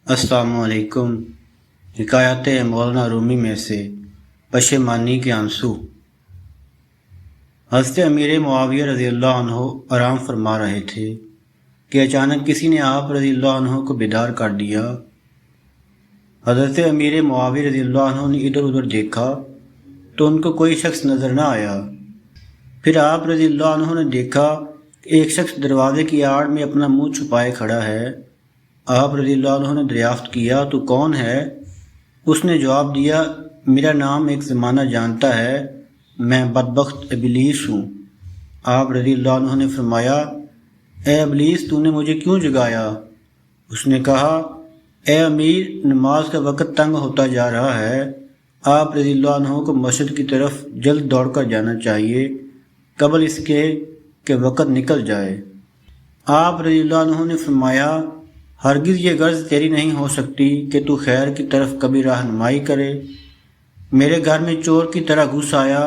السلام علیکم۔ حکایت مولانا رومی میں سے پشیمانی کے آنسو۔ حضرت امیر معاویہ رضی اللہ عنہ آرام فرما رہے تھے کہ اچانک کسی نے آپ رضی اللہ عنہ کو بیدار کر دیا۔ حضرت امیر معاویہ رضی اللہ عنہ نے ادھر ادھر دیکھا تو ان کو کوئی شخص نظر نہ آیا۔ پھر آپ رضی اللہ عنہ نے دیکھا کہ ایک شخص دروازے کی آڑ میں اپنا منہ چھپائے کھڑا ہے۔ آپ رضی اللہ عنہ نے دریافت کیا تو کون ہے؟ اس نے جواب دیا، میرا نام ایک زمانہ جانتا ہے، میں بدبخت ابلیس ہوں۔ آپ رضی اللہ عنہ نے فرمایا، اے ابلیس تو نے مجھے کیوں جگایا؟ اس نے کہا، اے امیر نماز کا وقت تنگ ہوتا جا رہا ہے، آپ رضی اللہ عنہ کو مسجد کی طرف جلد دوڑ کر جانا چاہیے قبل اس کے کہ وقت نکل جائے۔ آپ رضی اللہ عنہ نے فرمایا، ہرگز یہ غرض تیری نہیں ہو سکتی کہ تو خیر کی طرف کبھی رہنمائی کرے۔ میرے گھر میں چور کی طرح گھس آیا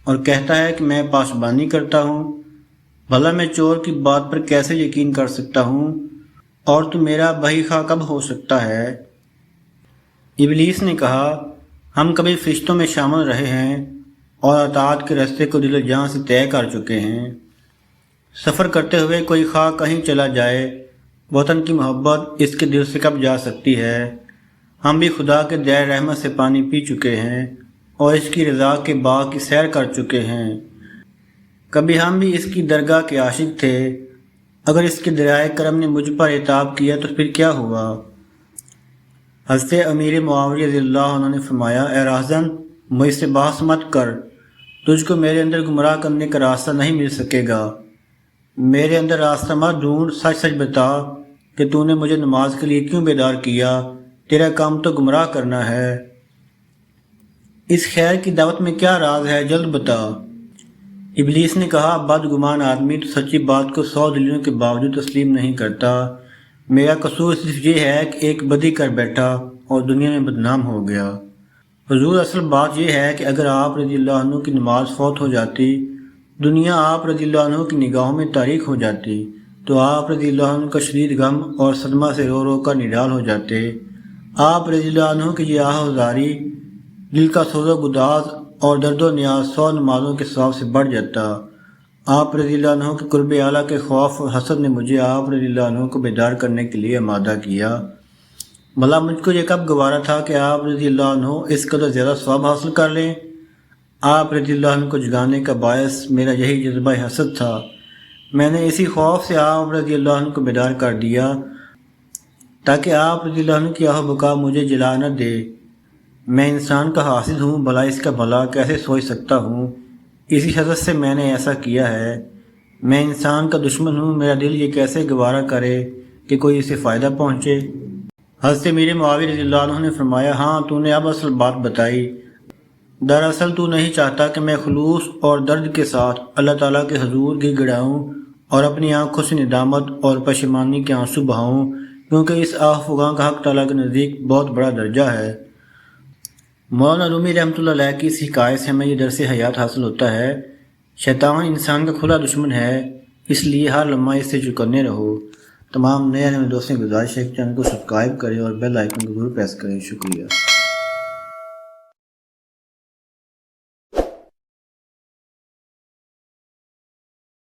اور کہتا ہے کہ میں پاسبانی کرتا ہوں۔ بھلا میں چور کی بات پر کیسے یقین کر سکتا ہوں اور تو میرا بھائی خواہ کب ہو سکتا ہے؟ ابلیس نے کہا، ہم کبھی فرشتوں میں شامل رہے ہیں اور اطاعت کے راستے کو دل و جان سے طے کر چکے ہیں۔ سفر کرتے ہوئے کوئی خواہ کہیں چلا جائے، وطن کی محبت اس کے دل سے کب جا سکتی ہے؟ ہم بھی خدا کے دیر رحمت سے پانی پی چکے ہیں اور اس کی رضا کے باغ کی سیر کر چکے ہیں۔ کبھی ہم بھی اس کی درگاہ کے عاشق تھے۔ اگر اس کے دریائے کرم نے مجھ پر عتاب کیا تو پھر کیا ہوا؟ حضرت امیر معاویہ رضی اللہ عنہ نے فرمایا، اے راہزن مجھ سے بحث مت کر، تجھ کو میرے اندر گمراہ کرنے کا راستہ نہیں مل سکے گا۔ میرے اندر راستہ مت ڈھونڈ، سچ سچ بتا کہ تو نے مجھے نماز کے لیے کیوں بیدار کیا؟ تیرا کام تو گمراہ کرنا ہے۔ اس خیر کی دعوت میں کیا راز ہے، جلد بتا۔ ابلیس نے کہا، بدگمان آدمی تو سچی بات کو 100 دلیلوں کے باوجود تسلیم نہیں کرتا۔ میرا قصور صرف یہ ہے کہ ایک بدی کر بیٹھا اور دنیا میں بدنام ہو گیا۔ حضور اصل بات یہ ہے کہ اگر آپ رضی اللہ عنہ کی نماز فوت ہو جاتی، دنیا آپ رضی اللہ عنہ کی نگاہوں میں تاریک ہو جاتی، تو آپ رضی اللہ عنہ کا شدید غم اور صدمہ سے رو رو کر نڈال ہو جاتے۔ آپ رضی اللہ عنہ کی یہ آہ و زاری، دل کا سوز و گداز اور درد و نیاز 100 نمازوں کے ثواب سے بڑھ جاتا۔ آپ رضی اللہ عنہ کے قرب اعلیٰ کے خوف اور حسد نے مجھے آپ رضی اللہ عنہ کو بیدار کرنے کے لیے آمادہ کیا۔ بھلا مجھ کو یہ کب گوارا تھا کہ آپ رضی اللہ عنہ اس قدر زیادہ ثواب حاصل کر لیں؟ آپ رضی اللہ عنہ کو جگانے کا باعث میرا یہی جذبہ حسد تھا۔ میں نے اسی خوف سے آپ رضی اللہ عنہ کو بیدار کر دیا تاکہ آپ رضی اللہ عنہ کی آہ و بکا مجھے جلا نہ دے۔ میں انسان کا حاسد ہوں، بھلا اس کا بھلا کیسے سوچ سکتا ہوں؟ اسی حسد سے میں نے ایسا کیا ہے۔ میں انسان کا دشمن ہوں، میرا دل یہ کیسے گوارا کرے کہ کوئی اسے فائدہ پہنچے؟ حضرت امیر معاویہ رضی اللہ عنہ نے فرمایا، ہاں تو نے اب اصل بات بتائی۔ دراصل تو نہیں چاہتا کہ میں خلوص اور درد کے ساتھ اللہ تعالیٰ کے حضور گڑ گڑاؤں اور اپنی آنکھوں سے ندامت اور پشیمانی کے آنسو بہاؤں، کیونکہ اس آہ فغاں کا حق تعالیٰ کے نزدیک بہت بڑا درجہ ہے۔ مولانا رومی رحمۃ اللہ علیہ کی اس حکایت سے ہمیں یہ درس حیات حاصل ہوتا ہے، شیطان انسان کا کھلا دشمن ہے، اس لیے ہر لمحہ اس سے چوکنے رہو۔ تمام نئے دوستوں کی گزارش ہے کہ چینل کو سبسکرائب کریں اور بیل آئیکن کو ضرور پریس کریں۔ شکریہ۔